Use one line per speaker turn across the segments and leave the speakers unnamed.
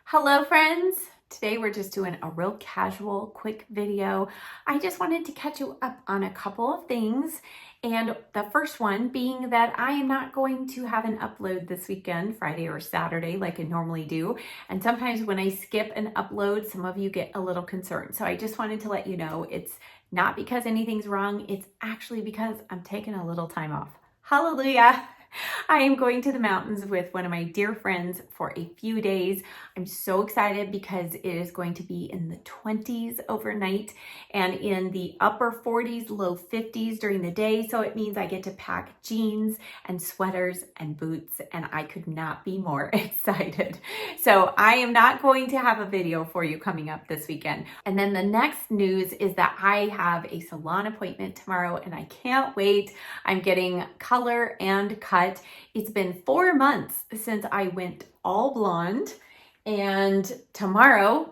Hello friends! Today we're just doing a real casual, quick video. I just wanted to catch you up on a couple of things. And the first one being that I am not going to have an upload this weekend, Friday or Saturday, like I normally do. And sometimes when I skip an upload, some of you get a little concerned. So I just wanted to let you know it's not because anything's wrong. It's actually because I'm taking a little time off. Hallelujah! I am going to the mountains with one of my dear friends for a few days. I'm so excited because it is going to be in the 20s overnight and in the upper 40s, low 50s during the day. So it means I get to pack jeans and sweaters and boots, and I could not be more excited. So I am not going to have a video for you coming up this weekend. And then the next news is that I have a salon appointment tomorrow and I can't wait. I'm getting color and cut. It's been 4 months since I went all blonde, and tomorrow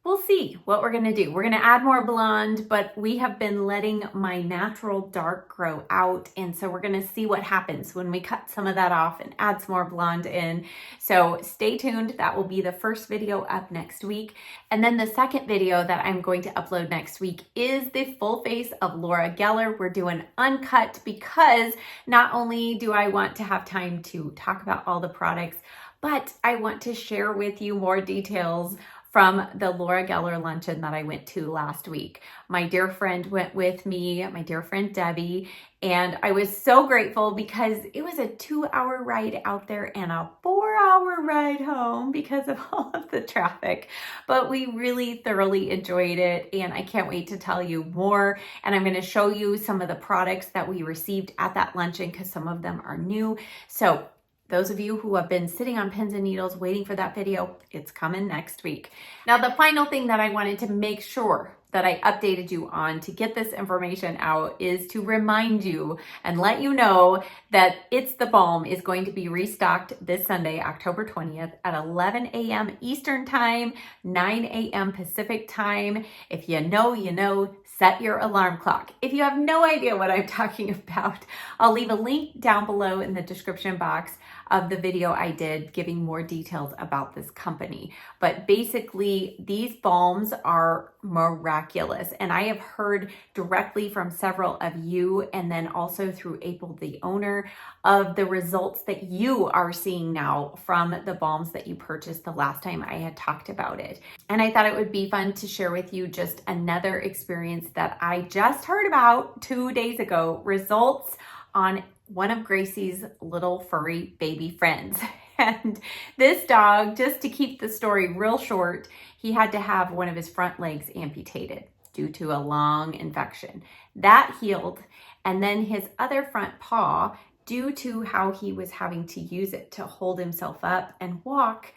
we'll see what we're gonna do. We're gonna add more blonde, but we have been letting my natural dark grow out, and so we're gonna see what happens when we cut some of that off and add some more blonde in. So stay tuned. That will be the first video up next week. And then the second video that I'm going to upload next week is the full face of Laura Geller. We're doing uncut because not only do I want to have time to talk about all the products, but I want to share with you more details from the Laura Geller luncheon that I went to last week. My dear friend went with me, my dear friend Debbie, and I was so grateful because it was a 2-hour ride out there and a 4-hour ride home because of all of the traffic. But we really thoroughly enjoyed it, and I can't wait to tell you more. And I'm going to show you some of the products that we received at that luncheon because some of them are new. So those of you who have been sitting on pins and needles waiting for that video, it's coming next week. Now, the final thing that I wanted to make sure that I updated you on to get this information out is to remind you and let you know that It's the Balm is going to be restocked this Sunday, October 20th at 11 a.m. Eastern Time, 9 a.m. Pacific Time. If you know, you know. Set your alarm clock. If you have no idea what I'm talking about, I'll leave a link down below in the description box of the video I did giving more details about this company. But basically, these balms are miraculous. And I have heard directly from several of you, and then also through April, the owner, of the results that you are seeing now from the balms that you purchased the last time I had talked about it. And I thought it would be fun to share with you just another experience that I just heard about 2 days ago, results on one of Gracie's little furry baby friends. And this dog, just to keep the story real short, he had to have one of his front legs amputated due to a long infection. That healed, and then his other front paw, due to how he was having to use it to hold himself up and walk,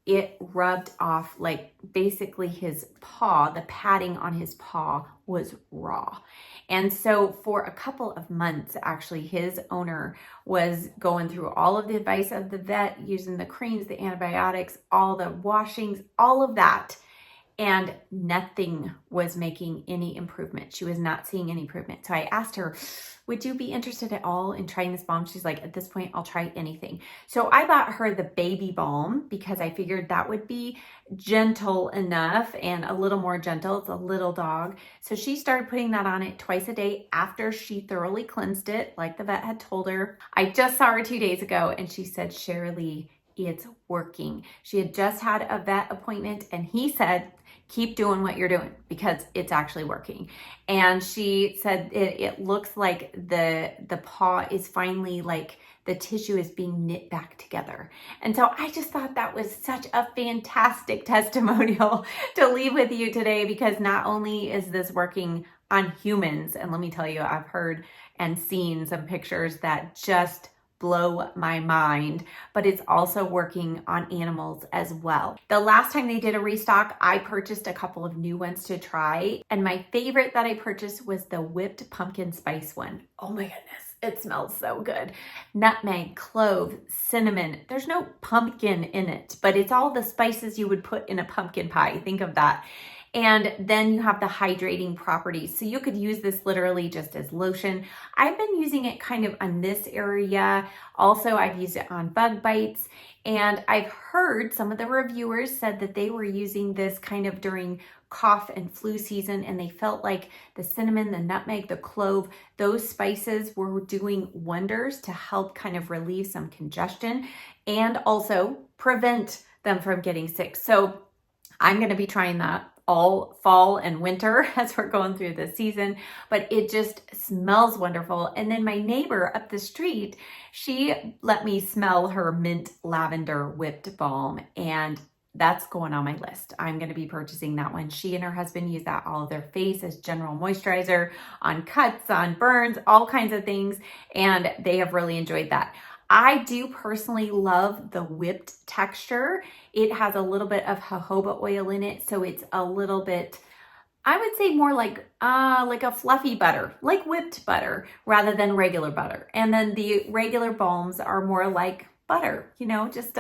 it rubbed off, like basically his paw, the padding on his paw was raw. And so for a couple of months, actually, his owner was going through all of the advice of the vet, using the creams, the antibiotics, all the washings, all of that. And nothing was making any improvement. She was not seeing any improvement. So I asked her, would you be interested at all in trying this balm? She's like, at this point, I'll try anything. So I bought her the baby balm because I figured that would be gentle enough and a little more gentle. It's a little dog. So she started putting that on it twice a day after she thoroughly cleansed it, like the vet had told her. I just saw her 2 days ago and she said, Sharalee, it's working. She had just had a vet appointment and he said, keep doing what you're doing because it's actually working. And she said it looks like the paw is finally, like the tissue is being knit back together. And so I just thought that was such a fantastic testimonial to leave with you today, because not only is this working on humans, and let me tell you, I've heard and seen some pictures that just blow my mind, but it's also working on animals as well. The last time they did a restock, I purchased a couple of new ones to try, and my favorite that I purchased was the whipped pumpkin spice one. Oh my goodness, it smells so good. Nutmeg, clove, cinnamon. There's no pumpkin in it, but it's all the spices you would put in a pumpkin pie. Think of that. And then you have the hydrating properties. So you could use this literally just as lotion. I've been using it kind of on this area. Also, I've used it on bug bites. And I've heard some of the reviewers said that they were using this kind of during cough and flu season, and they felt like the cinnamon, the nutmeg, the clove, those spices were doing wonders to help kind of relieve some congestion and also prevent them from getting sick. So I'm going to be trying that all fall and winter as we're going through the season, but it just smells wonderful. And then my neighbor up the street, she let me smell her mint lavender whipped balm, and that's going on my list. I'm going to be purchasing that one. She and her husband use that all of their face as general moisturizer on cuts, on burns, all kinds of things, and they have really enjoyed that. I do personally love the whipped texture. It has a little bit of jojoba oil in it, so it's a little bit, I would say more like a fluffy butter, like whipped butter rather than regular butter. And then the regular balms are more like butter, you know, just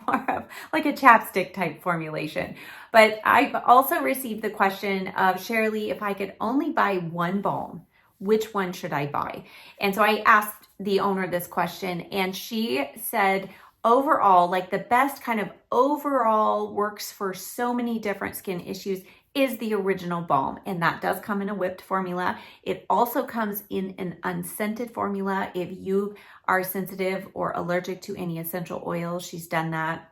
more of like a chapstick type formulation. But I've also received the question of, Sharalee, if I could only buy one balm, which one should I buy? And so I asked the owner this question, and she said overall, like the best kind of overall works for so many different skin issues is the original balm, and that does come in a whipped formula. It also comes in an unscented formula if you are sensitive or allergic to any essential oils. She's done that.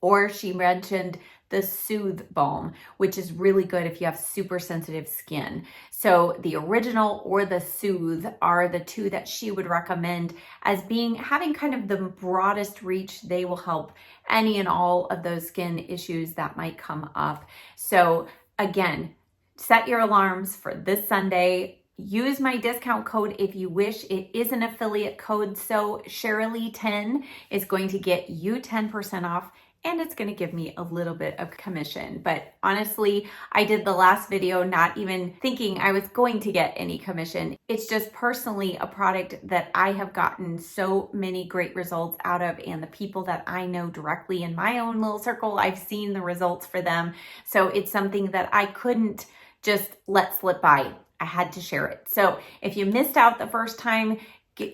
Or she mentioned the Soothe Balm, which is really good if you have super sensitive skin. So the original or the Soothe are the two that she would recommend as having kind of the broadest reach. They will help any and all of those skin issues that might come up. So again, set your alarms for this Sunday. Use my discount code if you wish. It is an affiliate code, so Sharalee10 is going to get you 10% off, and it's going to give me a little bit of commission. But honestly, I did the last video not even thinking I was going to get any commission. It's just personally a product that I have gotten so many great results out of, and the people that I know directly in my own little circle, I've seen the results for them. So it's something that I couldn't just let slip by. I had to share it. So if you missed out the first time,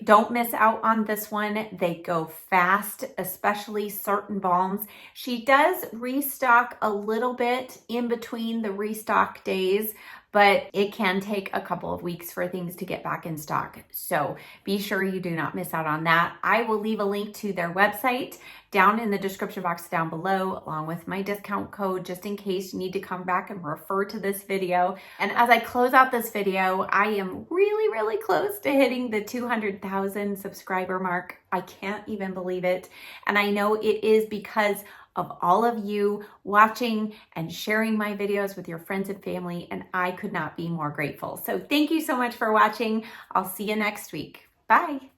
don't miss out on this one. They go fast, especially certain balms. She does restock a little bit in between the restock days, but it can take a couple of weeks for things to get back in stock. So be sure you do not miss out on that. I will leave a link to their website down in the description box down below, along with my discount code, just in case you need to come back and refer to this video. And as I close out this video, I am really, really close to hitting the 200,000 subscriber mark. I can't even believe it. And I know it is because of all of you watching and sharing my videos with your friends and family, and I could not be more grateful. So thank you so much for watching. I'll see you next week. Bye.